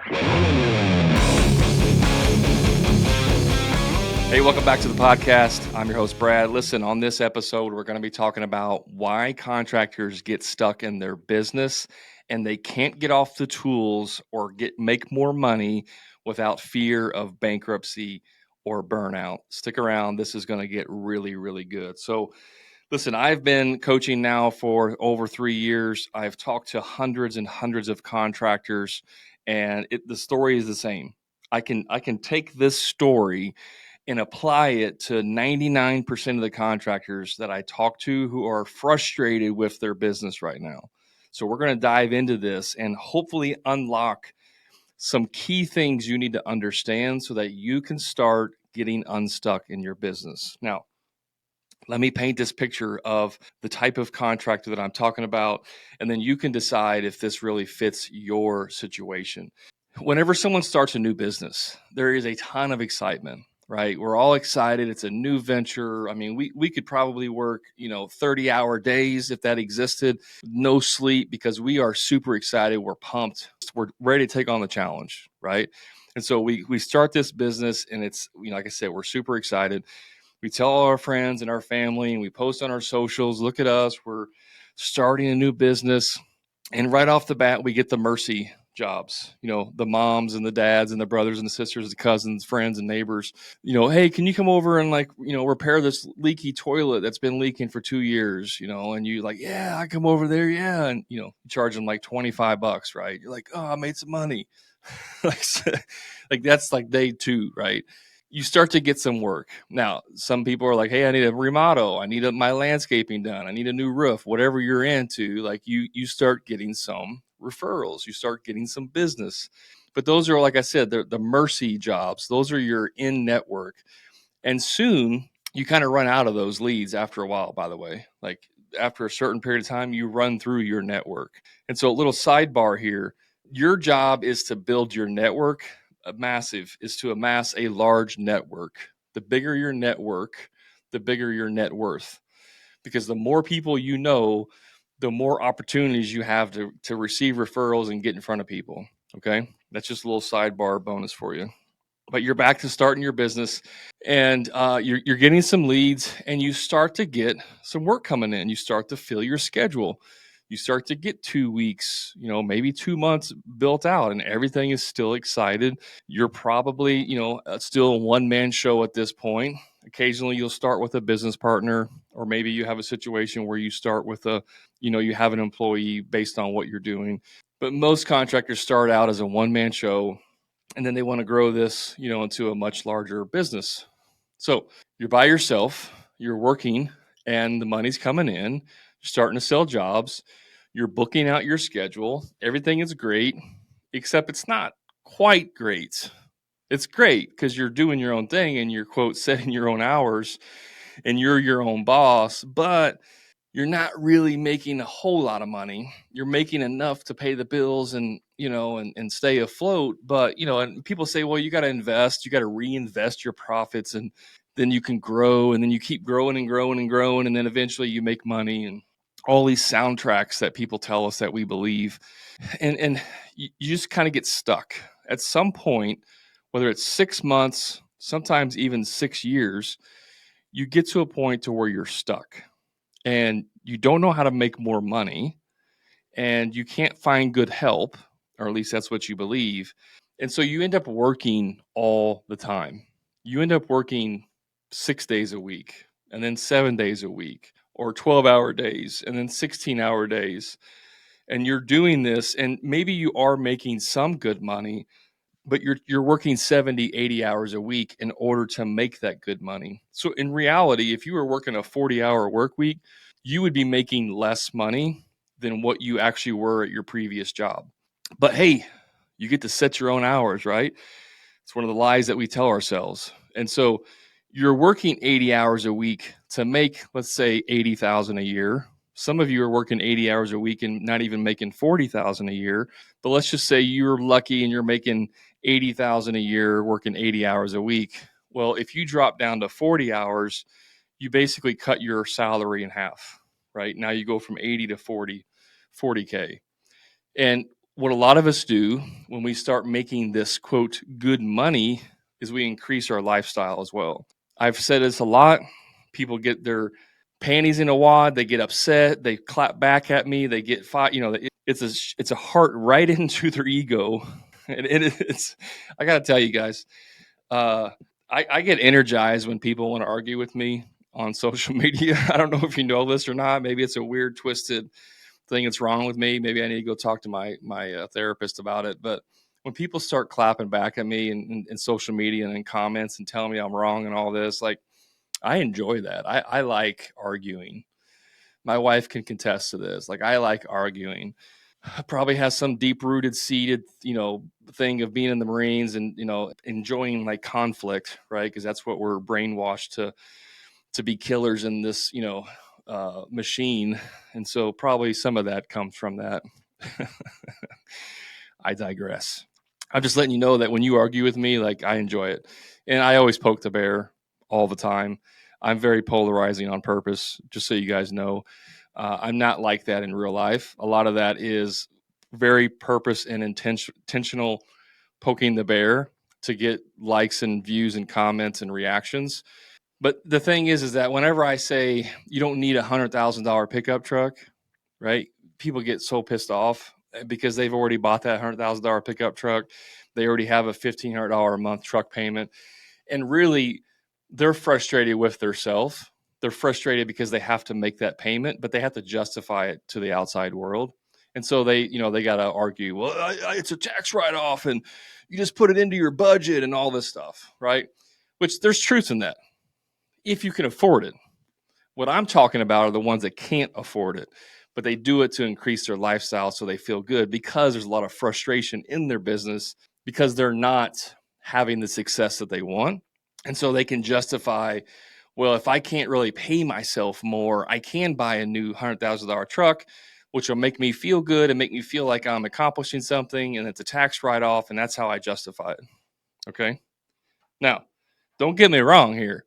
Hey, welcome back to the podcast. I'm your host, Brad. Listen, on this episode, we're going to be talking about why contractors get stuck in their business and they can't get off the tools or make more money without fear of bankruptcy or burnout. Stick around. This is going to get really, really good. So, listen, I've been coaching now for over 3 years. I've talked to hundreds and hundreds of contractors, and the story is the same. I can take this story and apply it to 99% of the contractors that I talk to who are frustrated with their business right now. So we're going to dive into this and hopefully unlock some key things you need to understand so that you can start getting unstuck in your business. Now, let me paint this picture of the type of contractor that I'm talking about, and then you can decide if this really fits your situation. Whenever someone starts a new business, there is a ton of excitement, right? We're all excited. It's a new venture. I mean, we could probably work, 30-hour days if that existed, no sleep, because we are super excited. We're pumped. We're ready to take on the challenge, right? And so we start this business, and it's, like I said, we're super excited. We tell all our friends and our family, and we post on our socials, look at us, we're starting a new business. And right off the bat, we get the mercy jobs, the moms and the dads and the brothers and the sisters, the cousins, friends and neighbors, hey, can you come over and repair this leaky toilet that's been leaking for 2 years, and you like, yeah, I come over there. Yeah. And, you charge them like $25, right? You're like, oh, I made some money. like that's like day 2, right? You start to get some work. Now, some people are like, hey, I need a remodel. I need my landscaping done. I need a new roof, whatever you're into. Like you start getting some referrals. You start getting some business. But those are, like I said, the mercy jobs. Those are your in-network. And soon you kind of run out of those leads after a while, by the way. Like after a certain period of time, you run through your network. And so a little sidebar here, your job is to build your network. Massive is to amass a large network. The bigger your network, the bigger your net worth, because the more people you know, the more opportunities you have to receive referrals and get in front of people. Okay, that's just a little sidebar bonus for you. But you're back to starting your business, and you're getting some leads, and you start to get some work coming in. You start to fill your schedule. You start to get 2 weeks, maybe 2 months built out, and everything is still excited. You're probably, still a one-man show at this point. Occasionally you'll start with a business partner, or maybe you have a situation where you start with you have an employee based on what you're doing. But most contractors start out as a one-man show, and then they want to grow this, into a much larger business. So you're by yourself, you're working, and the money's coming in. You're starting to sell jobs. You're booking out your schedule. Everything is great, except it's not quite great. It's great because you're doing your own thing and you're, quote, setting your own hours and you're your own boss, but you're not really making a whole lot of money. You're making enough to pay the bills and, and stay afloat. But, and people say, well, you got to invest, you got to reinvest your profits, and then you can grow, and then you keep growing and growing and growing. And then eventually you make money, and all these soundtracks that people tell us that we believe. And you just kind of get stuck at some point, whether it's 6 months, sometimes even 6 years, you get to a point to where you're stuck. And you don't know how to make more money, and you can't find good help, or at least that's what you believe. And so you end up working all the time. You end up working 6 days a week, and then 7 days a week, or 12-hour days, and then 16-hour days. And you're doing this, and maybe you are making some good money, but you're working 70, 80 hours a week in order to make that good money. So in reality, if you were working a 40-hour work week, you would be making less money than what you actually were at your previous job. But hey, you get to set your own hours, right? It's one of the lies that we tell ourselves. And so you're working 80 hours a week to make, let's say, 80,000 a year. Some of you are working 80 hours a week and not even making 40,000 a year. But let's just say you're lucky and you're making 80,000 a year working 80 hours a week. Well, if you drop down to 40 hours, you basically cut your salary in half, right? Now you go from 80 to 40K. And what a lot of us do when we start making this quote good money is we increase our lifestyle as well. I've said this a lot. People get their panties in a wad, they get upset, they clap back at me, they get fight. It's a heart right into their ego, and it's. I got to tell you guys, uh, I get energized when people want to argue with me on social media. I don't know if you know this or not. Maybe it's a weird, twisted thing that's wrong with me. Maybe I need to go talk to my therapist about it. But when people start clapping back at me in social media and in comments and telling me I'm wrong and all this, like I enjoy that. I like arguing. My wife can contest to this. Like I like arguing. Probably has some deep rooted seated, thing of being in the Marines and, enjoying like conflict, right? Because that's what we're brainwashed to be killers in this, machine. And so probably some of that comes from that. I digress. I'm just letting you know that when you argue with me, like I enjoy it. And I always poke the bear all the time. I'm very polarizing on purpose, just so you guys know. I'm not like that in real life. A lot of that is very purpose and intentional poking the bear to get likes and views and comments and reactions. But the thing is that whenever I say you don't need $100,000 pickup truck, right? People get so pissed off because they've already bought that $100,000 pickup truck. They already have a $1,500 a month truck payment. And really, they're frustrated with themselves. They're frustrated because they have to make that payment, but they have to justify it to the outside world. And so they got to argue, well, it's a tax write-off and you just put it into your budget and all this stuff, right? Which there's truth in that if you can afford it. What I'm talking about are the ones that can't afford it, but they do it to increase their lifestyle so they feel good because there's a lot of frustration in their business because they're not having the success that they want. And so they can justify, well, if I can't really pay myself more, I can buy a new $100,000 truck, which will make me feel good and make me feel like I'm accomplishing something. And it's a tax write off. And that's how I justify it. Okay. Now, don't get me wrong here.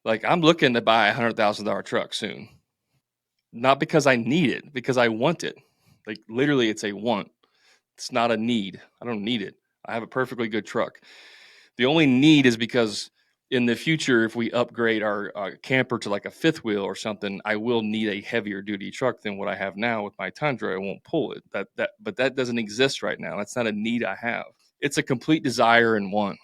Like I'm looking to buy a $100,000 truck soon, not because I need it, because I want it. Like literally, it's a want. It's not a need. I don't need it. I have a perfectly good truck. The only need is because in the future, if we upgrade our camper to like a fifth wheel or something, I will need a heavier duty truck than what I have now with my Tundra. I won't pull it. But that doesn't exist right now. That's not a need I have. It's a complete desire and want,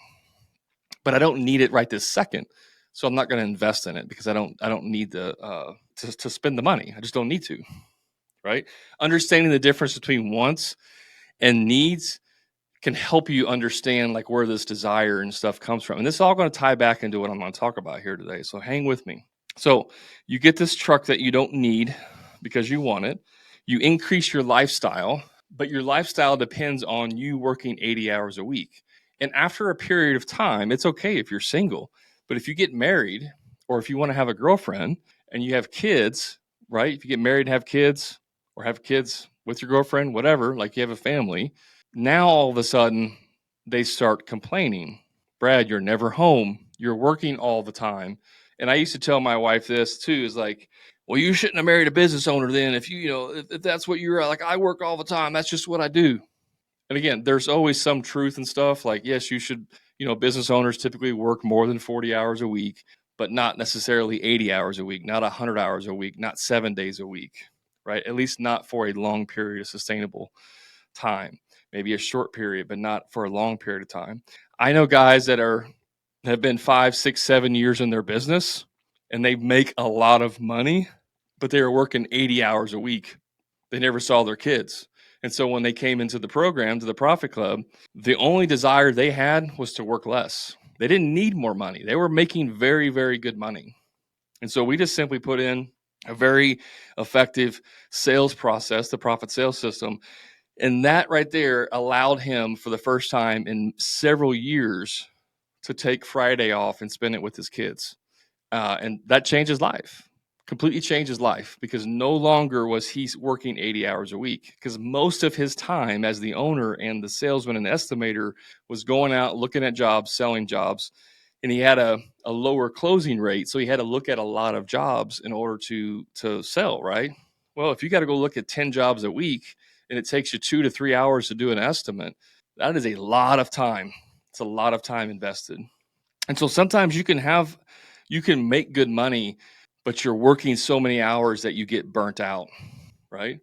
but I don't need it right this second. So I'm not going to invest in it because I don't need to spend the money. I just don't need to. Right? Understanding the difference between wants and needs can help you understand like where this desire and stuff comes from. And this is all going to tie back into what I'm going to talk about here today. So hang with me. So you get this truck that you don't need because you want it. You increase your lifestyle, but your lifestyle depends on you working 80 hours a week. And after a period of time, it's okay if you're single. But if you get married or if you want to have a girlfriend and you have kids, right? If you get married and have kids or have kids with your girlfriend, whatever, like you have a family, now all of a sudden they start complaining. Brad, you're never home. You're working all the time. And I used to tell my wife this too, is like, well, you shouldn't have married a business owner then if if that's what you're like. I work all the time. That's just what I do. And again, there's always some truth and stuff like, yes, you should, business owners typically work more than 40 hours a week, but not necessarily 80 hours a week, not 100 hours a week, not 7 days a week, right? At least not for a long period of sustainable time. Maybe a short period, but not for a long period of time. I know guys that have been 5, 6, 7 years in their business and they make a lot of money, but they were working 80 hours a week. They never saw their kids. And so when they came into the program, to the Profit Club, the only desire they had was to work less. They didn't need more money. They were making very, very good money. And so we just simply put in a very effective sales process, the profit sales system. And that right there allowed him for the first time in several years to take Friday off and spend it with his kids. And that changed his life, completely changed his life because no longer was he working 80 hours a week because most of his time as the owner and the salesman and the estimator was going out, looking at jobs, selling jobs. And he had a lower closing rate. So he had to look at a lot of jobs in order to sell, right? Well, if you got to go look at 10 jobs a week and it takes you 2 to 3 hours to do an estimate, that is a lot of time. It's a lot of time invested. And so sometimes you can make good money, but you're working so many hours that you get burnt out, right?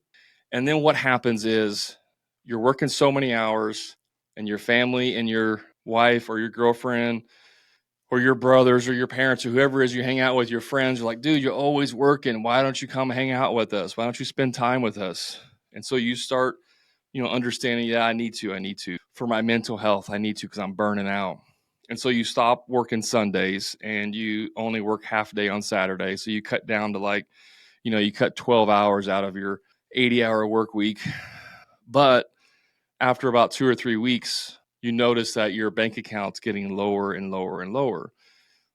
And then what happens is you're working so many hours, and your family and your wife or your girlfriend or your brothers or your parents or whoever it is you hang out with, your friends are like, dude, you're always working. Why don't you come hang out with us? Why don't you spend time with us? And so you start, understanding, yeah, I need to for my mental health. I need to, because I'm burning out. And so you stop working Sundays and you only work half a day on Saturday. So you cut down to you cut 12 hours out of your 80-hour work week. But after about 2 or 3 weeks, you notice that your bank account's getting lower and lower and lower.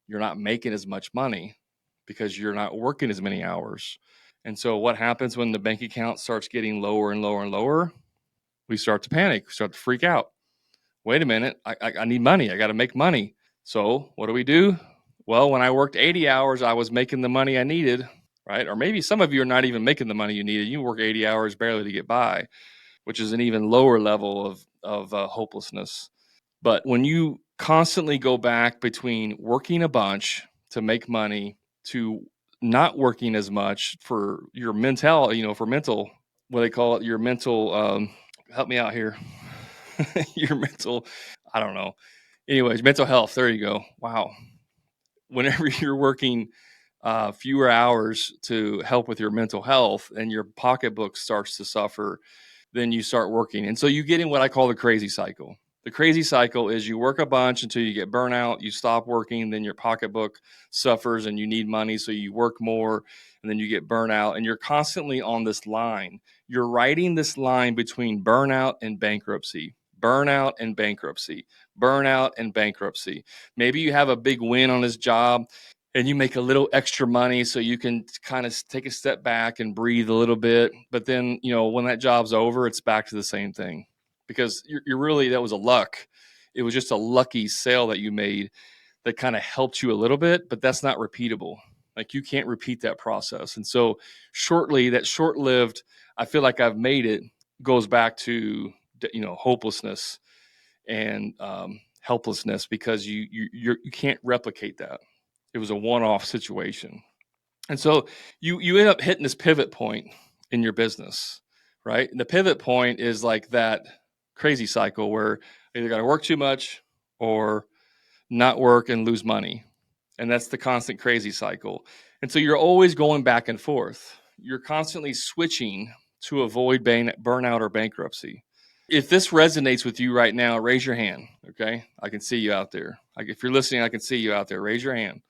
You're not making as much money because you're not working as many hours. And so what happens when the bank account starts getting lower and lower and lower? We start to panic. We start to freak out. Wait a minute. I need money. I got to make money. So what do? Well, when I worked 80 hours, I was making the money I needed, right? Or maybe some of you are not even making the money you needed. You work 80 hours barely to get by, which is an even lower level of hopelessness. But when you constantly go back between working a bunch to make money to not working as much for your mental, what they call it, your mental, help me out here, your mental, I don't know. Anyways, mental health. There you go. Wow. Whenever you're working fewer hours to help with your mental health and your pocketbook starts to suffer, then you start working. And so you get in what I call the crazy cycle. The crazy cycle is you work a bunch until you get burnout, you stop working, then your pocketbook suffers and you need money. So you work more and then you get burnout. And you're constantly on this line. You're riding this line between burnout and bankruptcy, burnout and bankruptcy, burnout and bankruptcy. Maybe you have a big win on this job and you make a little extra money so you can kind of take a step back and breathe a little bit. But then, when that job's over, it's back to the same thing because you're really, that was a luck. It was just a lucky sale that you made that kind of helped you a little bit, but that's not repeatable. Like you can't repeat that process. And so that short-lived, I feel like I've made it, goes back to, hopelessness and helplessness because you can't replicate that. It was a one-off situation. And so you end up hitting this pivot point in your business, right? And the pivot point is like that crazy cycle where you either got to work too much or not work and lose money. And that's the constant crazy cycle. And so you're always going back and forth. You're constantly switching to avoid burnout or bankruptcy. If this resonates with you right now, raise your hand. Okay. I can see you out there. If you're listening, I can see you out there. Raise your hand.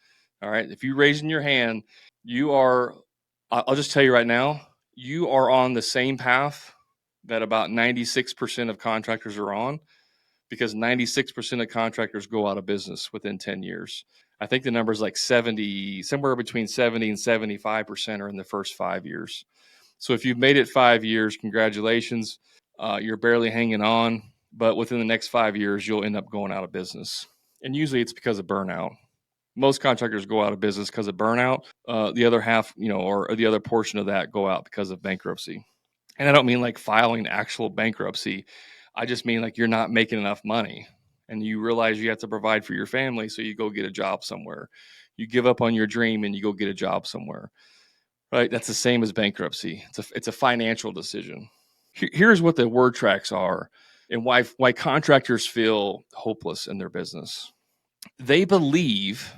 All right. If you're raising your hand, I'll just tell you right now, you are on the same path that about 96% of contractors are on, because 96% of contractors go out of business within 10 years. I think the number is like 70, somewhere between 70 and 75% are in the first 5 years. So if you've made it 5 years, congratulations. You're barely hanging on, but within the next 5 years, you'll end up going out of business. And usually it's because of burnout. Most contractors go out of business because of burnout. The other half, or the other portion of that go out because of bankruptcy. And I don't mean like filing actual bankruptcy. I just mean like you're not making enough money and you realize you have to provide for your family. So you go get a job somewhere. You give up on your dream and you go get a job somewhere. Right? That's the same as bankruptcy. It's a financial decision. Here's what the word tracks are and why contractors feel hopeless in their business. They believe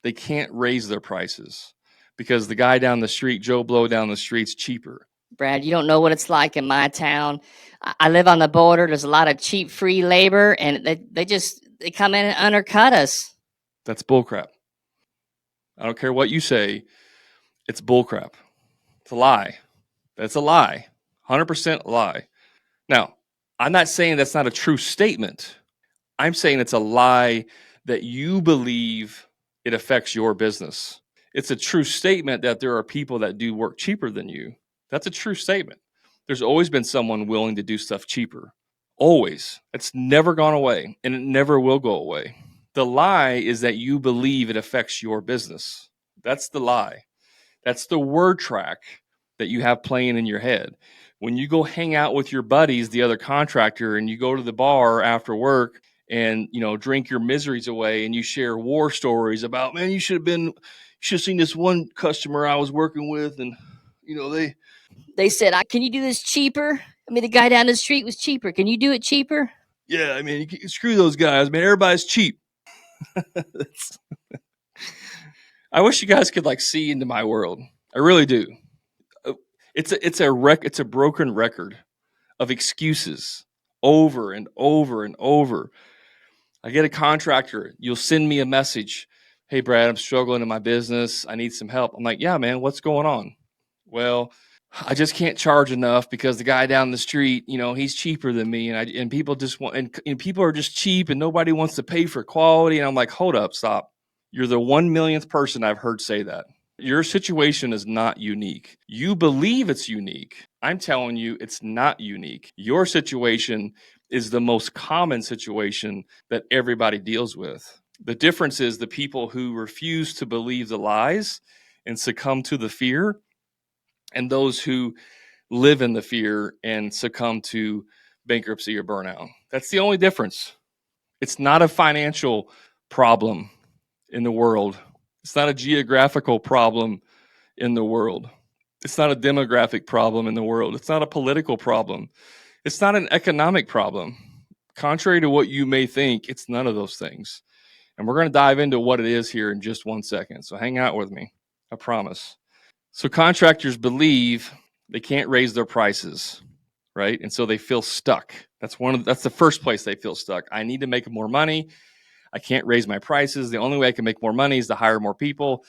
they can't raise their prices because the guy down the street, Joe Blow down the street's cheaper. Brad, you don't know what it's like in my town. I live on the border. There's a lot of cheap free labor, and they come in and undercut us. That's bullcrap. I don't care what you say. It's bullcrap. It's a lie. That's a lie. 100% lie. Now, I'm not saying that's not a true statement. I'm saying it's a lie that you believe it affects your business. It's a true statement that there are people that do work cheaper than you. That's a true statement. There's always been someone willing to do stuff cheaper. Always. It's never gone away, and it never will go away. The lie is that you believe it affects your business. That's the lie. That's the word track that you have playing in your head. When you go hang out with your buddies, the other contractor, and you go to the bar after work and, drink your miseries away, and you share war stories about, man, you should have seen this one customer I was working with, and They said, "Can you do this cheaper? I mean, the guy down the street was cheaper. Can you do it cheaper?" yeah, I mean, screw those guys, man. Everybody's cheap. I wish you guys could see into my world. I really do. It's a broken record of excuses over and over and over. I get a contractor, you'll send me a message. Hey, Brad, I'm struggling in my business. I need some help. I'm like, yeah, man, what's going on? Well, I just can't charge enough because the guy down the street, he's cheaper than me. And people just want, and people are just cheap and nobody wants to pay for quality. And I'm like, hold up, stop. You're the 1 millionth person I've heard say that. Your situation is not unique. You believe it's unique. I'm telling you, it's not unique. Your situation is the most common situation that everybody deals with. The difference is the people who refuse to believe the lies and succumb to the fear, and those who live in the fear and succumb to bankruptcy or burnout. That's the only difference. It's not a financial problem in the world. It's not a geographical problem in the world. It's not a demographic problem in the world. It's not a political problem. It's not an economic problem. Contrary to what you may think, it's none of those things. And we're going to dive into what it is here in just 1 second. So hang out with me. I promise. So contractors believe they can't raise their prices, right? And so they feel stuck. That's the first place they feel stuck. I need to make more money. I can't raise my prices. The only way I can make more money is to hire more people.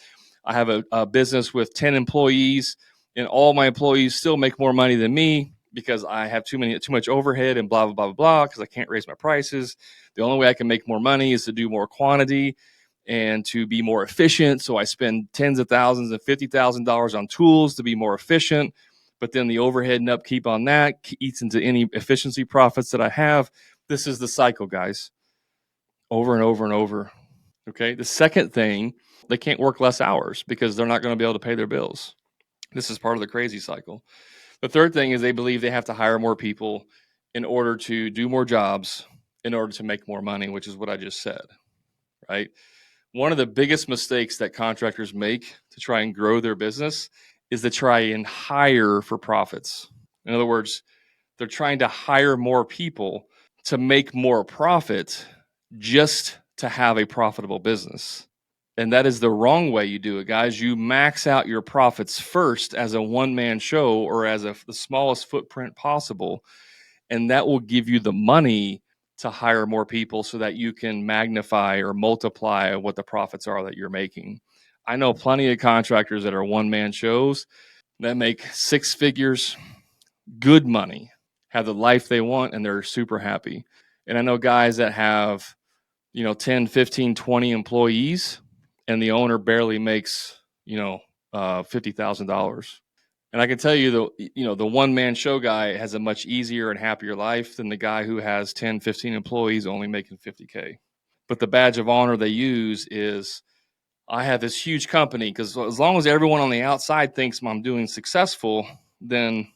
I have a business with 10 employees, and all my employees still make more money than me because I have too much overhead and blah, blah, blah, blah, because I can't raise my prices. The only way I can make more money is to do more quantity and to be more efficient. So I spend tens of thousands and $50,000 on tools to be more efficient. But then the overhead and upkeep on that eats into any efficiency profits that I have. This is the cycle, guys. Over and over and over. Okay. The second thing, they can't work less hours because they're not going to be able to pay their bills. This is part of the crazy cycle. The third thing is they believe they have to hire more people in order to do more jobs, in order to make more money, which is what I just said, right? One of the biggest mistakes that contractors make to try and grow their business is to try and hire for profits. In other words, they're trying to hire more people to make more profit just to have a profitable business. And that is the wrong way you do it, guys. You max out your profits first as a one-man show or as the smallest footprint possible. And that will give you the money to hire more people so that you can magnify or multiply what the profits are that you're making. I know plenty of contractors that are one-man shows that make six figures, good money, have the life they want, and they're super happy. And I know guys that have 10, 15, 20 employees, and the owner barely makes, $50,000. And I can tell you the one-man show guy has a much easier and happier life than the guy who has 10, 15 employees only making $50K. But the badge of honor they use is, I have this huge company, because as long as everyone on the outside thinks I'm doing successful, then,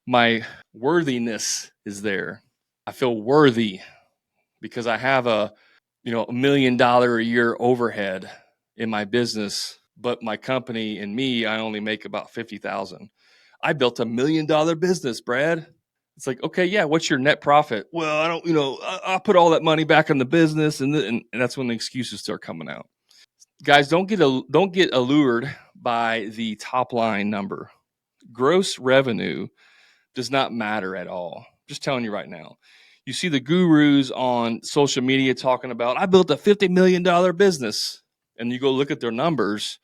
my worthiness is there. I feel worthy because I have a $1 million a year overhead in my business, but my company and me, I only make about 50,000. I built $1 million business, Brad. It's like, okay, yeah, what's your net profit? Well, I don't, I put all that money back in the business, and that's when the excuses start coming out. Guys, don't get allured by the top line number. Gross revenue does not matter at all. Just telling you right now. You see the gurus on social media talking about, I built a $50 million business. And you go look at their numbers,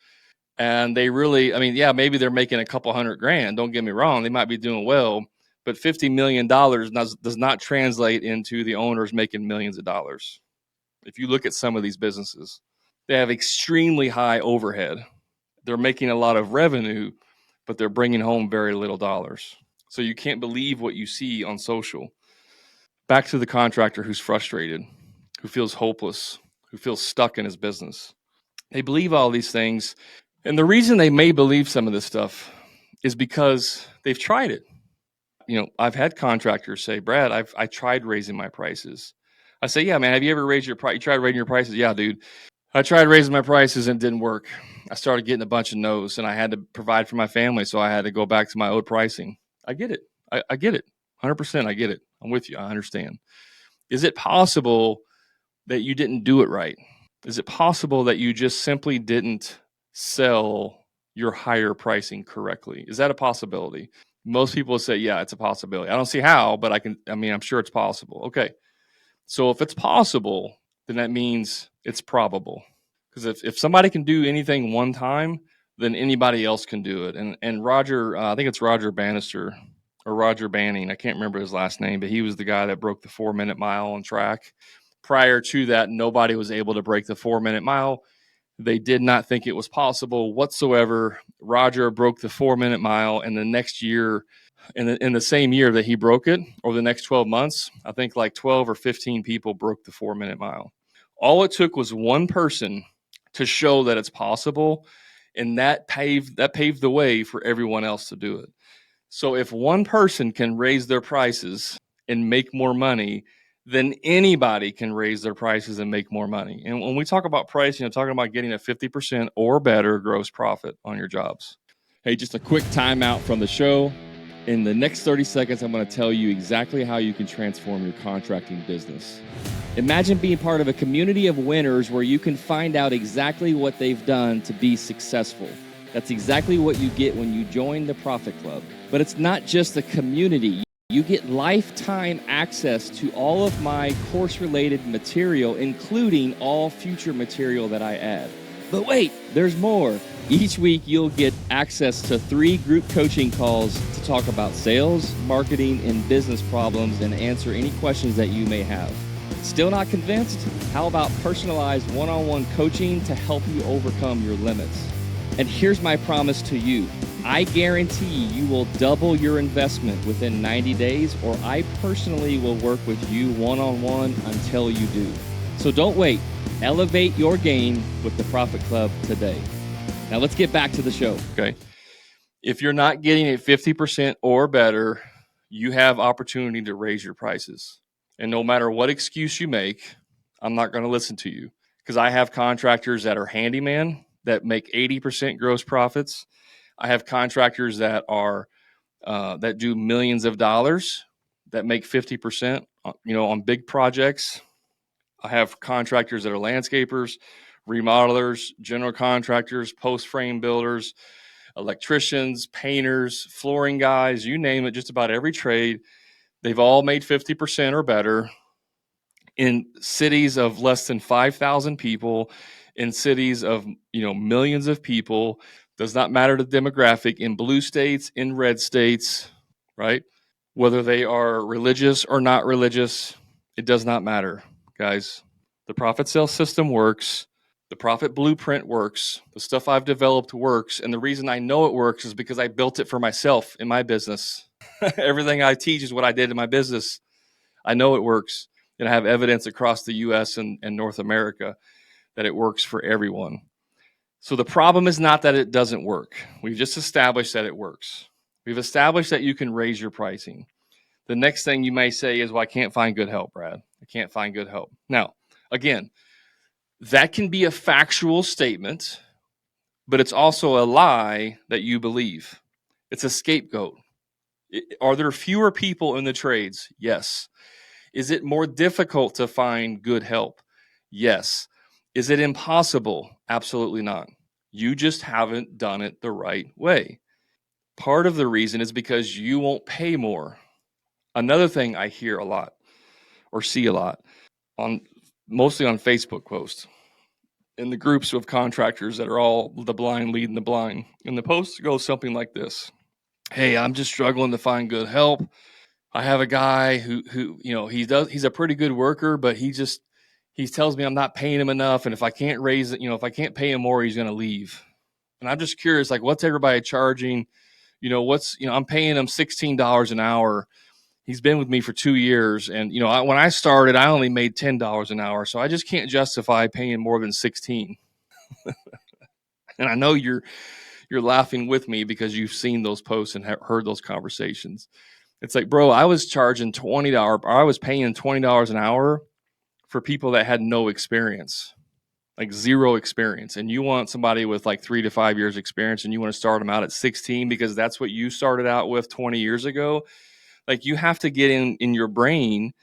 and they really, maybe they're making a couple $100,000. Don't get me wrong. They might be doing well, but $50 million does not translate into the owners making millions of dollars. If you look at some of these businesses, they have extremely high overhead. They're making a lot of revenue, but they're bringing home very little dollars. So you can't believe what you see on social. Back to the contractor who's frustrated, who feels hopeless, who feels stuck in his business. They believe all these things. And the reason they may believe some of this stuff is because they've tried it. I've had contractors say, Brad, I tried raising my prices. I say, yeah, man, have you ever raised your price? You tried raising your prices? Yeah, dude. I tried raising my prices and it didn't work. I started getting a bunch of no's and I had to provide for my family. So I had to go back to my old pricing. I get it. I get it. 100%. I get it. I'm with you. I understand. Is it possible that you didn't do it right? Is it possible that you just simply didn't sell your higher pricing correctly? Is that a possibility? Most people say, yeah, it's a possibility. I don't see how, but I'm sure it's possible. Okay. So if it's possible, then that means it's probable. Because if somebody can do anything one time, then anybody else can do it. And Roger, I think it's Roger Bannister or Roger Banning. I can't remember his last name, but he was the guy that broke the 4-minute mile on track. Prior to that, nobody was able to break the 4-minute mile. They did not think it was possible whatsoever. Roger broke the 4-minute mile, and the next year, in the same year that he broke it, over the next 12 months, I think like 12 or 15 people broke the 4-minute mile. All it took was one person to show that it's possible, and that paved the way for everyone else to do it. So if one person can raise their prices and make more money, then anybody can raise their prices and make more money. And when we talk about pricing, I'm talking about getting a 50% or better gross profit on your jobs. Hey, just a quick timeout from the show. In the next 30 seconds, I'm going to tell you exactly how you can transform your contracting business. Imagine being part of a community of winners where you can find out exactly what they've done to be successful. That's exactly what you get when you join the Profit Club. But it's not just a community. You get lifetime access to all of my course-related material, including all future material that I add. But wait, there's more. Each week, you'll get access to 3 group coaching calls to talk about sales, marketing, and business problems and answer any questions that you may have. Still not convinced? How about personalized one-on-one coaching to help you overcome your limits? And here's my promise to you. I guarantee you will double your investment within 90 days, or I personally will work with you one-on-one until you do. So don't wait. Elevate your game with the Profit Club today. Now let's get back to the show. Okay. If you're not getting a 50% or better, you have opportunity to raise your prices. And no matter what excuse you make, I'm not going to listen to you, because I have contractors that are handyman that make 80% gross profits. I have contractors that are that do millions of dollars that make 50%, on big projects. I have contractors that are landscapers, remodelers, general contractors, post frame builders, electricians, painters, flooring guys, you name it, just about every trade. They've all made 50% or better in cities of less than 5,000 people, in cities of millions of people. Does not matter the demographic, in blue states, in red states, right? Whether they are religious or not religious, it does not matter, guys. The profit sales system works. The profit blueprint works. The stuff I've developed works. And the reason I know it works is because I built it for myself in my business. Everything I teach is what I did in my business. I know it works. And I have evidence across the US and North America that it works for everyone. So the problem is not that it doesn't work. We've just established that it works. We've established that you can raise your pricing. The next thing you may say is, well, I can't find good help, Brad. I can't find good help. Now, again, that can be a factual statement, but it's also a lie that you believe. It's a scapegoat. Are there fewer people in the trades? Yes. Is it more difficult to find good help? Yes. Is it impossible? Absolutely not. You just haven't done it the right way. Part of the reason is because you won't pay more. Another thing I hear a lot or see a lot mostly on Facebook posts in the groups of contractors that are all the blind leading the blind. And the post goes something like this. Hey, I'm just struggling to find good help. I have a guy who he's a pretty good worker, but he tells me I'm not paying him enough. And if I can't raise it, if I can't pay him more, he's going to leave. And I'm just curious, like, what's everybody charging? I'm paying him $16 an hour. He's been with me for 2 years. And, when I started, I only made $10 an hour. So I just can't justify paying more than 16. And I know you're laughing with me because you've seen those posts and heard those conversations. It's like, bro, I was charging $20, or I was paying $20 an hour for people that had no experience, like zero experience. And you want somebody with like 3 to 5 years experience, and you want to start them out at 16 because that's what you started out with 20 years ago. Like, you have to get in your brain,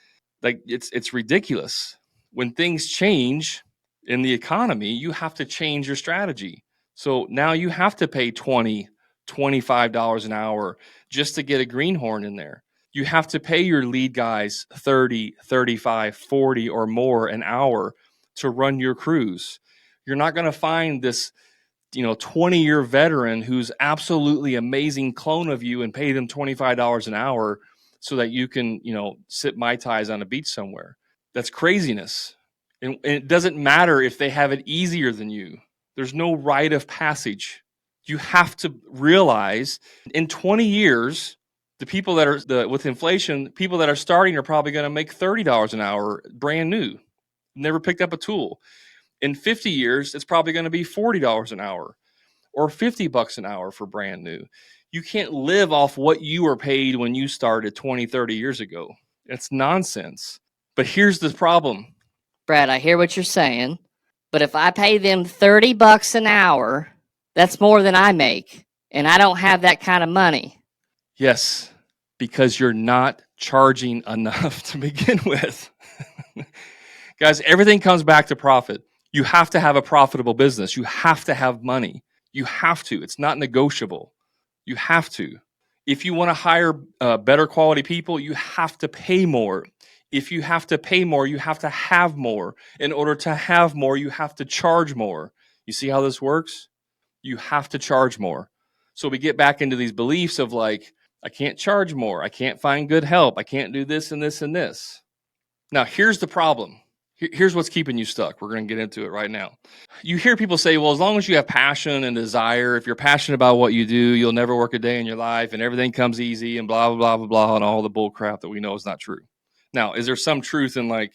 like, it's ridiculous. When things change in the economy, you have to change your strategy. So now you have to pay $25 an hour just to get a greenhorn in there. You have to pay your lead guys 30, 35, 40 or more an hour to run your crews. You're not going to find this 20-year veteran who's absolutely amazing clone of you and pay them $25 an hour so that you can, sip Mai Tais on a beach somewhere. That's craziness. And it doesn't matter if they have it easier than you. There's no rite of passage. You have to realize in 20 years, the people that are with inflation, people that are starting are probably going to make $30 an hour brand new, never picked up a tool. In 50 years, it's probably going to be $40 an hour or $50 an hour for brand new. You can't live off what you were paid when you started 20, 30 years ago. It's nonsense. But here's the problem. Brad, I hear what you're saying, but if I pay them $30 an hour, that's more than I make, and I don't have that kind of money. Yes, because you're not charging enough to begin with. Guys, everything comes back to profit. You have to have a profitable business. You have to have money. You have to. It's not negotiable. You have to. If you want to hire better quality people, you have to pay more. If you have to pay more, you have to have more. In order to have more, you have to charge more. You see how this works? You have to charge more. So we get back into these beliefs of like, I can't charge more. I can't find good help. I can't do this and this and this. Now, here's the problem. Here's what's keeping you stuck. We're going to get into it right now. You hear people say, well, as long as you have passion and desire, if you're passionate about what you do, you'll never work a day in your life and everything comes easy and blah, blah, blah, blah, blah, and all the bull crap that we know is not true. Now, is there some truth in like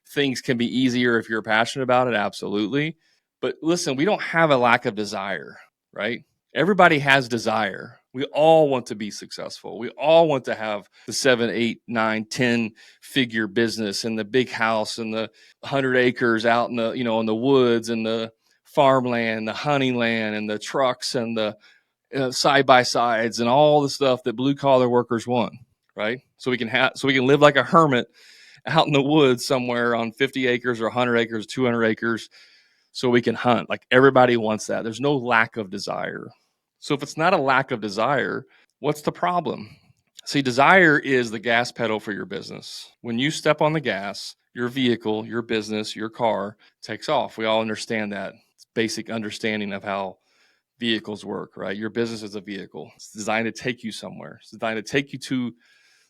things can be easier if you're passionate about it? Absolutely. But listen, we don't have a lack of desire, right? Everybody has desire. We all want to be successful. We all want to have the 7, 8, 9, 10 figure business and the big house and the 100 acres out in the, in the woods and the farmland, the hunting land and the trucks and the side by sides and all the stuff that blue collar workers want, right? So we can live like a hermit out in the woods somewhere on 50 acres or 100 acres, 200 acres, so we can hunt. Like, everybody wants that. There's no lack of desire. So if it's not a lack of desire, what's the problem? See, desire is the gas pedal for your business. When you step on the gas, your vehicle, your business, your car takes off. We all understand that. It's basic understanding of how vehicles work, right? Your business is a vehicle. It's designed to take you somewhere. It's designed to take you to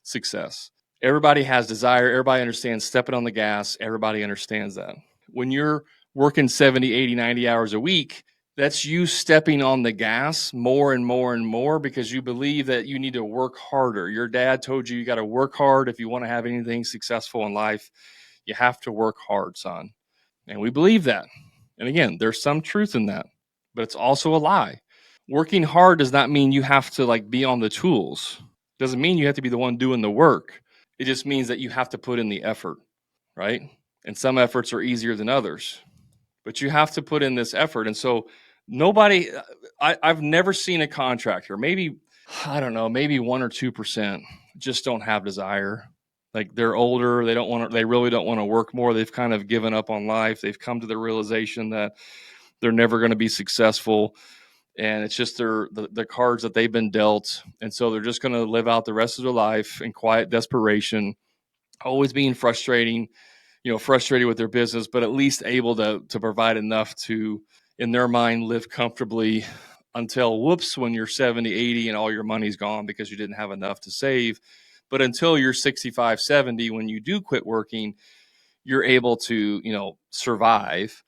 success. Everybody has desire. Everybody understands stepping on the gas. Everybody understands that. When you're working 70, 80, 90 hours a week, that's you stepping on the gas more and more and more because you believe that you need to work harder. Your dad told you got to work hard if you want to have anything successful in life. You have to work hard, son. And we believe that. And again, there's some truth in that, but it's also a lie. Working hard does not mean you have to like be on the tools. It doesn't mean you have to be the one doing the work. It just means that you have to put in the effort, right? And some efforts are easier than others, but you have to put in this effort. And so I've never seen a contractor, maybe, I don't know, maybe 1 or 2% just don't have desire. Like, they're older. They really don't want to work more. They've kind of given up on life. They've come to the realization that they're never going to be successful. And it's just the cards that they've been dealt. And so they're just going to live out the rest of their life in quiet desperation, always being frustrated with their business, but at least able to provide enough to, in their mind, live comfortably until, whoops, when you're 70, 80 and all your money's gone because you didn't have enough to save. But until you're 65, 70, when you do quit working, you're able to, survive.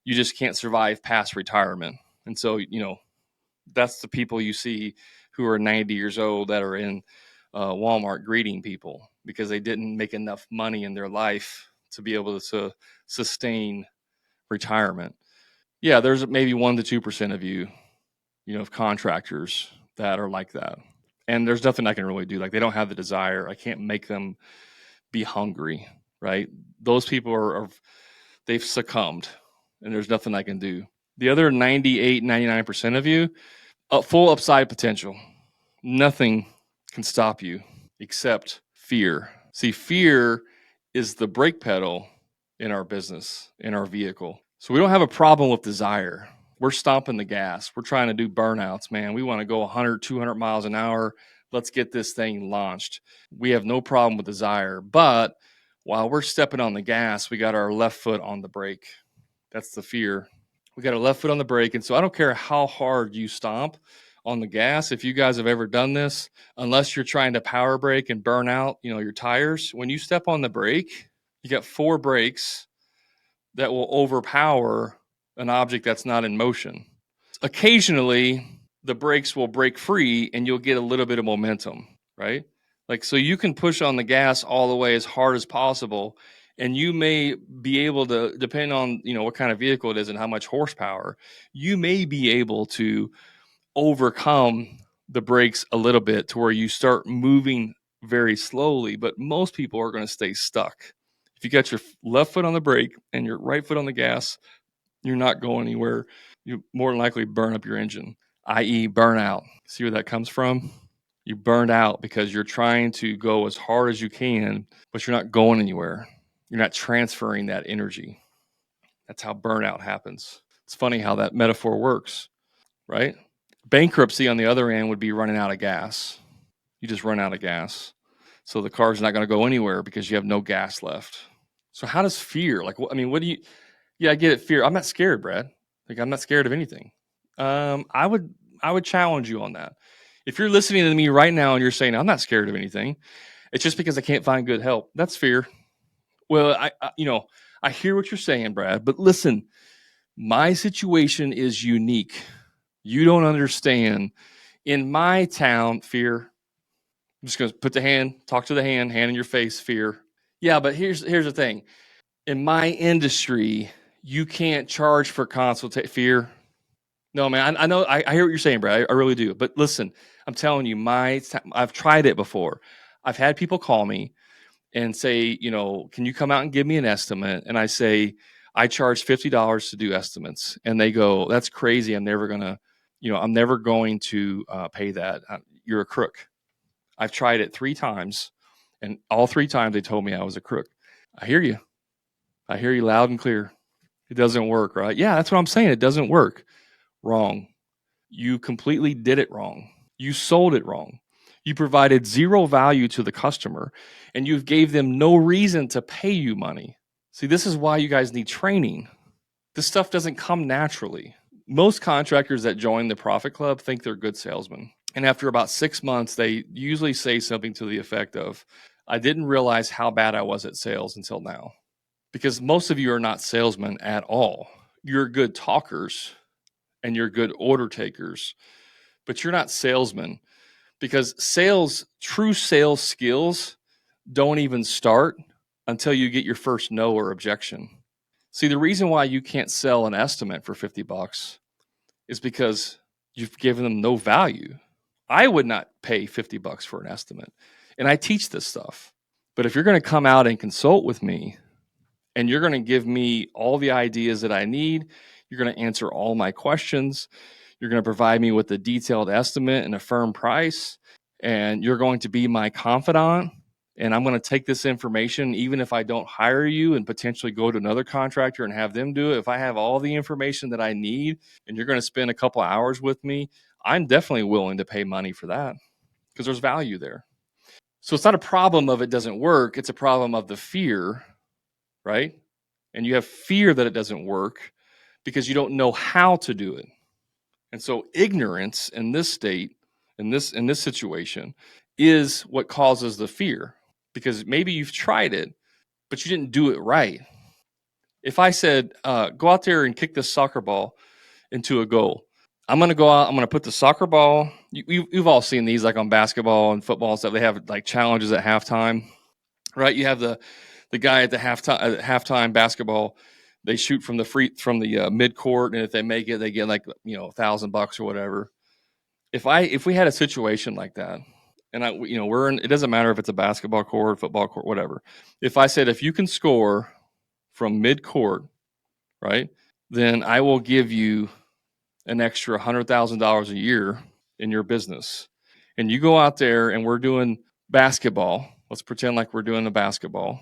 You just can't survive past retirement. And so, that's the people you see who are 90 years old that are in Walmart greeting people because they didn't make enough money in their life to be able to sustain retirement. Yeah, there's maybe 1 to 2% of you, of contractors that are like that. And there's nothing I can really do. Like, they don't have the desire. I can't make them be hungry, right? Those people they've succumbed, and there's nothing I can do. The other 98, 99% of you, full upside potential. Nothing can stop you except fear. See, fear is the brake pedal in our business, in our vehicle. So we don't have a problem with desire. We're stomping the gas. We're trying to do burnouts, man. We want to go 100, 200 miles an hour. Let's get this thing launched. We have no problem with desire. But while we're stepping on the gas, we got our left foot on the brake. That's the fear. We got our left foot on the brake. And so I don't care how hard you stomp on the gas. If you guys have ever done this, unless you're trying to power brake and burn out, your tires, when you step on the brake, you got 4 brakes that will overpower an object that's not in motion. Occasionally, the brakes will break free and you'll get a little bit of momentum, right? Like, so you can push on the gas all the way as hard as possible, and you may be able to, depending on, what kind of vehicle it is and how much horsepower, you may be able to overcome the brakes a little bit to where you start moving very slowly, but most people are going to stay stuck. If you got your left foot on the brake and your right foot on the gas, you're not going anywhere. You more than likely burn up your engine, i.e. burnout. See where that comes from? You burned out because you're trying to go as hard as you can, but you're not going anywhere. You're not transferring that energy. That's how burnout happens. It's funny how that metaphor works, right? Bankruptcy, on the other end, would be running out of gas. You just run out of gas. So the car's not going to go anywhere because you have no gas left. So how does fear, what do you, I get it, fear. I'm not scared, Brad. I'm not scared of anything. I would challenge you on that. If you're listening to me right now and you're saying, I'm not scared of anything, it's just because I can't find good help. That's fear. Well, I hear what you're saying, Brad, but listen, my situation is unique. You don't understand. In my town, fear. I'm just going to put the hand, talk to the hand in your face, fear. Yeah, but here's the thing. In my industry, you can't charge for consultation. Fear. No, man, I know. I hear what you're saying, Brad. I really do. But listen, I'm telling you, I've tried it before. I've had people call me and say, can you come out and give me an estimate? And I say, I charge $50 to do estimates. And they go, that's crazy. I'm never going to pay that. You're a crook. I've tried it 3 times, and all 3 times they told me I was a crook. I hear you. I hear you loud and clear. It doesn't work, right? Yeah, that's what I'm saying. It doesn't work. Wrong. You completely did it wrong. You sold it wrong. You provided 0 value to the customer, and you gave them no reason to pay you money. See, this is why you guys need training. This stuff doesn't come naturally. Most contractors that join the Profit Club think they're good salesmen. And after about 6 months, they usually say something to the effect of, I didn't realize how bad I was at sales until now. Because most of you are not salesmen at all. You're good talkers and you're good order takers, but you're not salesmen, because true sales skills don't even start until you get your first no or objection. See, the reason why you can't sell an estimate for $50 is because you've given them no value. I would not pay $50 for an estimate, and I teach this stuff. But if you're going to come out and consult with me, and you're going to give me all the ideas that I need, you're going to answer all my questions, you're going to provide me with a detailed estimate and a firm price, and you're going to be my confidant, and I'm going to take this information, even if I don't hire you, and potentially go to another contractor and have them do it. If I have all the information that I need and you're going to spend a couple hours with me, I'm definitely willing to pay money for that, because there's value there. So it's not a problem of it doesn't work. It's a problem of the fear, right? And you have fear that it doesn't work because you don't know how to do it. And so ignorance in this state, in this situation, is what causes the fear, because maybe you've tried it, but you didn't do it right. If I said, go out there and kick this soccer ball into a goal, I'm going to go out, I'm going to put the soccer ball, you've all seen these, like on basketball and football and stuff, they have like challenges at halftime, right? You have the guy at the halftime basketball, they shoot from the mid court, and if they make it, they get like $1,000 or whatever. If we had a situation like that, and it doesn't matter if it's a basketball court, football court, whatever. If I said, if you can score from mid court, right, then I will give you an extra $100,000 a year in your business. And you go out there and we're doing basketball. Let's pretend like we're doing the basketball.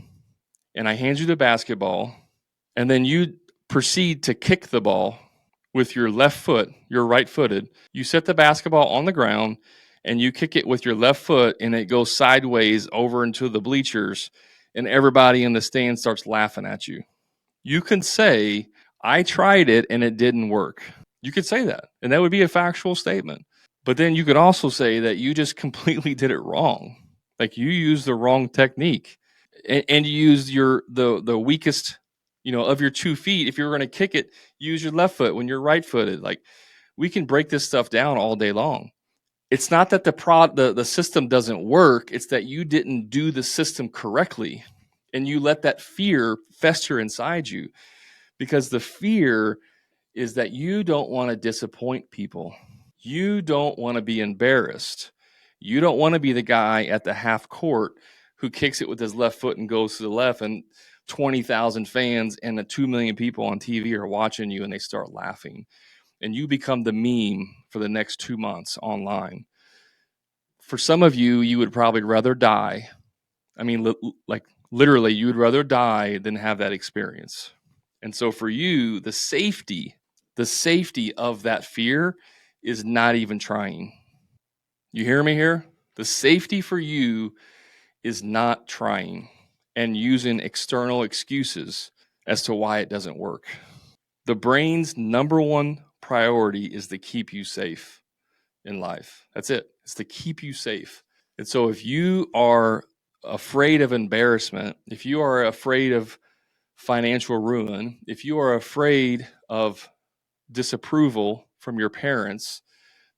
And I hand you the basketball, and then you proceed to kick the ball with your left foot. You're right-footed. You set the basketball on the ground and you kick it with your left foot, and it goes sideways over into the bleachers, and everybody in the stand starts laughing at you. You can say, I tried it and it didn't work. You could say that, and that would be a factual statement. But then you could also say that you just completely did it wrong. Like, you used the wrong technique, and you used the weakest, of your 2 feet. If you're going to kick it, use your left foot when you're right-footed. Like, we can break this stuff down all day long. It's not that the system doesn't work. It's that you didn't do the system correctly, and you let that fear fester inside you, because the fear is that you don't want to disappoint people. You don't want to be embarrassed. You don't want to be the guy at the half court who kicks it with his left foot and goes to the left, and 20,000 fans and the 2 million people on TV are watching you, and they start laughing. And you become the meme for the next 2 months online. For some of you, you would probably rather die. I mean, literally, you would rather die than have that experience. And so for you, the safety of that fear is not even trying. You hear me here? The safety for you is not trying and using external excuses as to why it doesn't work. The brain's number one priority is to keep you safe in life. That's it. It's to keep you safe. And so if you are afraid of embarrassment, if you are afraid of financial ruin, if you are afraid of disapproval from your parents,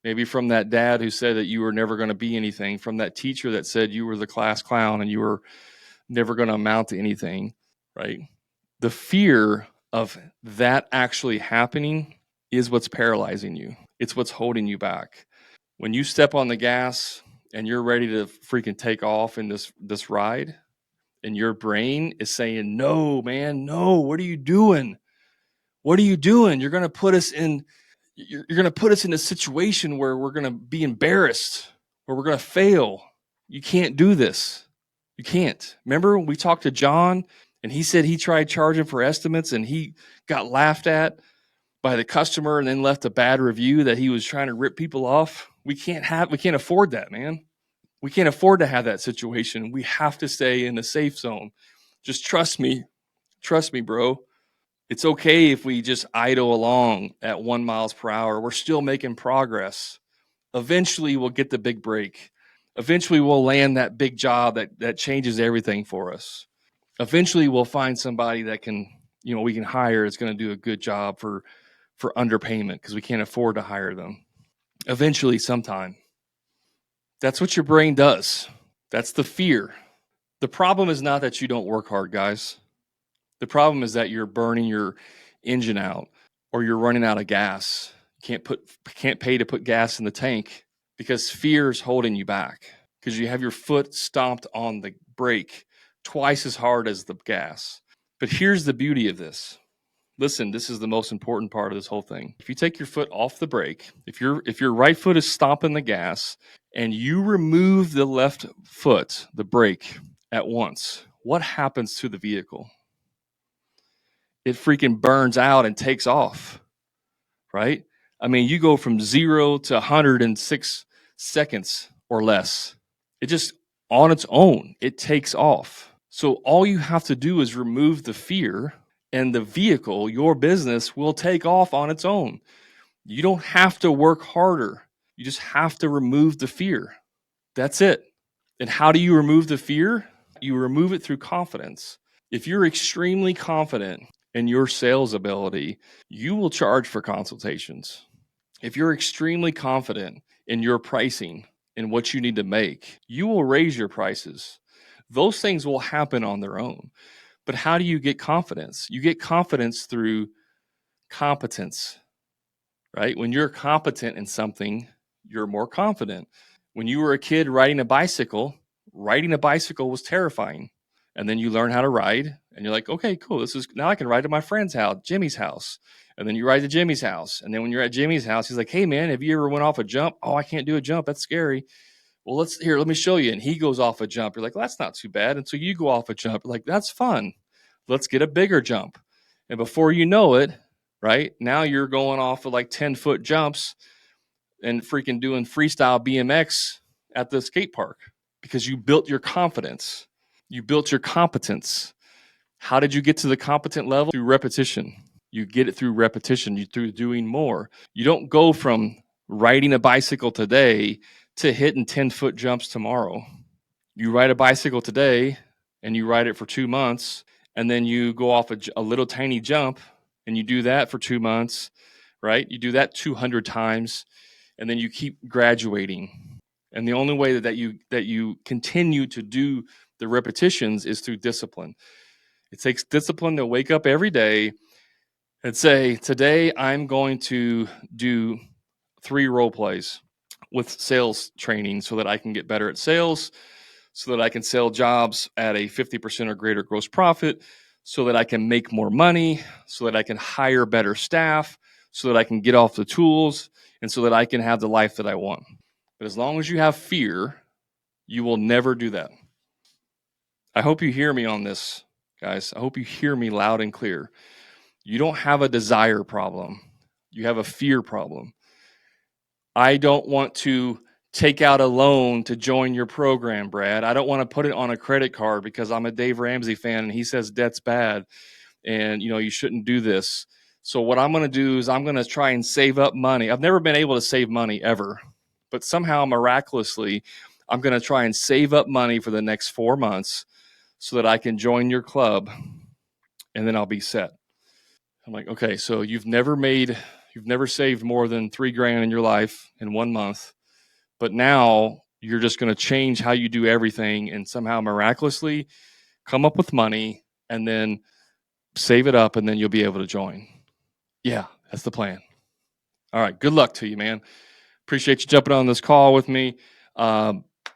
maybe from that dad who said that you were never going to be anything, from that teacher that said you were the class clown and you were never going to amount to anything, right? The fear of that actually happening is what's paralyzing you. It's what's holding you back. When you step on the gas and you're ready to freaking take off in this ride, and your brain is saying, no, man, no, what are you doing? What are you doing? You're going to put us in a situation where we're going to be embarrassed, where we're going to fail. You can't do this. You can't. Remember, we talked to John, and he said he tried charging for estimates, and he got laughed at by the customer and then left a bad review that he was trying to rip people off. We can't afford that, man. We can't afford to have that situation. We have to stay in the safe zone. Just trust me. Trust me, bro. It's okay if we just idle along at 1 mile per hour. We're still making progress. Eventually, we'll get the big break. Eventually, we'll land that big job that changes everything for us. Eventually, we'll find somebody that we can hire is going to do a good job for underpayment, because we can't afford to hire them. Eventually, sometime. That's what your brain does. That's the fear. The problem is not that you don't work hard, guys. The problem is that you're burning your engine out, or you're running out of gas. You can't pay to put gas in the tank because fear is holding you back, because you have your foot stomped on the brake twice as hard as the gas. But here's the beauty of this. Listen, this is the most important part of this whole thing. If you take your foot off the brake, if your right foot is stomping the gas, and you remove the left foot, the brake, at once, what happens to the vehicle? It freaking burns out and takes off, right? I mean, you go from 0 to 106 seconds or less. It just, on its own, it takes off. So all you have to do is remove the fear, and the vehicle, your business, will take off on its own. You don't have to work harder. You just have to remove the fear. That's it. And how do you remove the fear? You remove it through confidence. If you're extremely confident in your sales ability, you will charge for consultations. If you're extremely confident in your pricing and what you need to make, you will raise your prices. Those things will happen on their own. But how do you get confidence? You get confidence through competence, right? When you're competent in something, you're more confident. When you were a kid riding a bicycle was terrifying. And then you learn how to ride and you're like, okay, cool. Now I can ride to my friend's house, Jimmy's house. And then you ride to Jimmy's house. And then when you're at Jimmy's house, he's like, hey man, have you ever went off a jump? Oh, I can't do a jump. That's scary. Well, let me show you. And he goes off a jump. You're like, well, that's not too bad. And so you go off a jump. You're like, that's fun. Let's get a bigger jump. And before you know it, right now you're going off of like 10-foot jumps and freaking doing freestyle BMX at the skate park because you built your confidence. You built your competence. How did you get to the competent level? Through repetition. You get it through repetition, through doing more. You don't go from riding a bicycle today to hitting 10-foot jumps tomorrow. You ride a bicycle today and you ride it for 2 months, and then you go off a little tiny jump and you do that for 2 months, right? You do that 200 times, and then you keep graduating. And the only way that you continue to do the repetitions is through discipline. It takes discipline to wake up every day and say, today I'm going to do 3 role plays with sales training so that I can get better at sales, so that I can sell jobs at a 50% or greater gross profit, so that I can make more money, so that I can hire better staff, so that I can get off the tools, and so that I can have the life that I want. But as long as you have fear, you will never do that. I hope you hear me on this, guys. I hope you hear me loud and clear. You don't have a desire problem. You have a fear problem. I don't want to take out a loan to join your program, Brad. I don't want to put it on a credit card because I'm a Dave Ramsey fan and he says debt's bad and you shouldn't do this. So what I'm going to do is I'm going to try and save up money. I've never been able to save money ever, but somehow miraculously I'm going to try and save up money for the next 4 months so that I can join your club and then I'll be set. I'm like, okay, so you've never saved more than $3,000 in your life in 1 month, but now you're just going to change how you do everything and somehow miraculously come up with money and then save it up and then you'll be able to join. Yeah, that's the plan. All right, good luck to you, man. Appreciate you jumping on this call with me.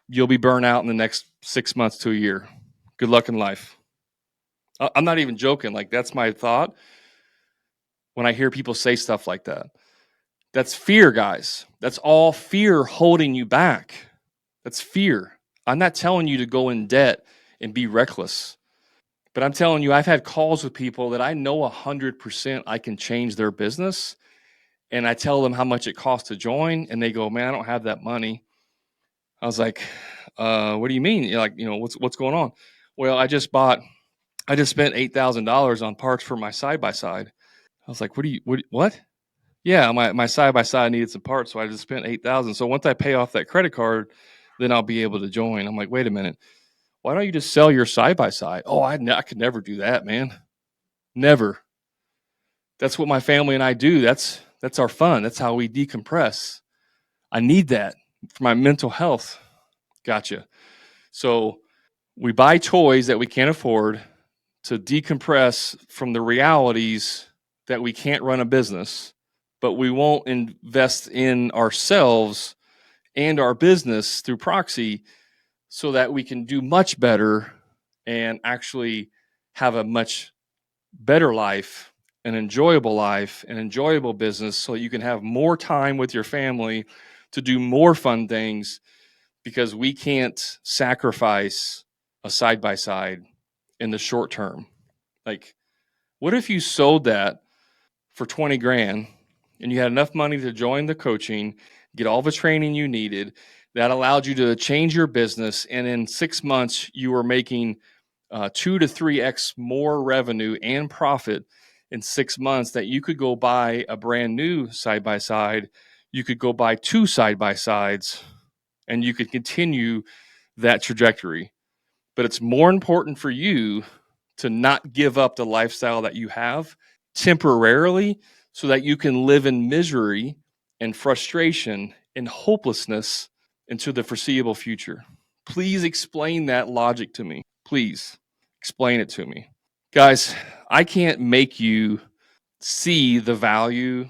You'll be burnt out in the next 6 months to a year. Good luck in life. I'm not even joking. Like, that's my thought when I hear people say stuff like that. That's fear, guys. That's all fear holding you back. That's fear. I'm not telling you to go in debt and be reckless, but I'm telling you, I've had calls with people that I know 100% I can change their business. And I tell them how much it costs to join. And they go, man, I don't have that money. I was like, what do you mean? You're like, what's going on? Well, I just spent $8,000 on parts for my side-by-side. I was like, what? Yeah, my side-by-side needed some parts, so I just spent $8,000. So once I pay off that credit card, then I'll be able to join. I'm like, wait a minute. Why don't you just sell your side-by-side? Oh, I could never do that, man. Never. That's what my family and I do. That's our fun. That's how we decompress. I need that for my mental health. Gotcha. So we buy toys that we can't afford to decompress from the realities that we can't run a business, but we won't invest in ourselves and our business through proxy so that we can do much better and actually have a much better life, an enjoyable business, so you can have more time with your family to do more fun things, because we can't sacrifice a side-by-side in the short term. Like, what if you sold that for 20 grand and you had enough money to join the coaching, get all the training you needed, that allowed you to change your business, and in 6 months you were making 2 to 3x more revenue and profit in 6 months, that you could go buy a brand new side-by-side, you could go buy 2 side-by-sides, and you could continue that trajectory. But it's more important for you to not give up the lifestyle that you have temporarily so that you can live in misery and frustration and hopelessness into the foreseeable future. Please explain that logic to me. Please explain it to me. Guys, I can't make you see the value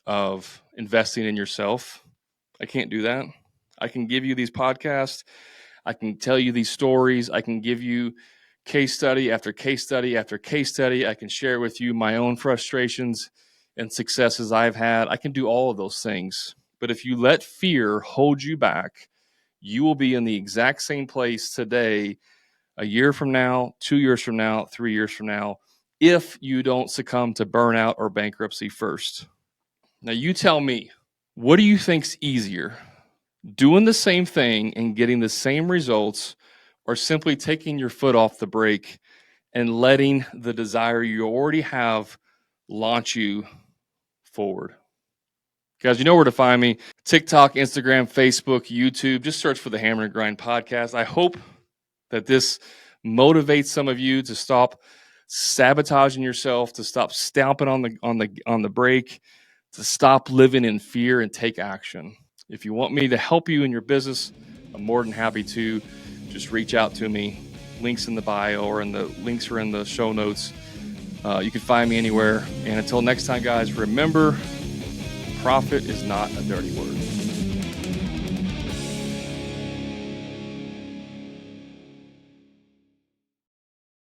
of investing in yourself. I can't do that. I can give you these podcasts. I can tell you these stories. I can give you case study after case study after case study. I can share with you my own frustrations and successes I've had. I can do all of those things. But if you let fear hold you back, you will be in the exact same place today, a year from now, 2 years from now, 3 years from now, if you don't succumb to burnout or bankruptcy first. Now, you tell me, what do you think's easier? Doing the same thing and getting the same results, or simply taking your foot off the brake and letting the desire you already have launch you forward? Guys, you know where to find me. TikTok, Instagram, Facebook, YouTube. Just search for the Hammer and Grind podcast. I hope that this motivates some of you to stop sabotaging yourself, to stop stomping on the brake, to stop living in fear and take action. If you want me to help you in your business, I'm more than happy to. Just reach out to me. Links in the bio, or in the links are in the show notes. You can find me anywhere. And until next time, guys, remember, profit is not a dirty word.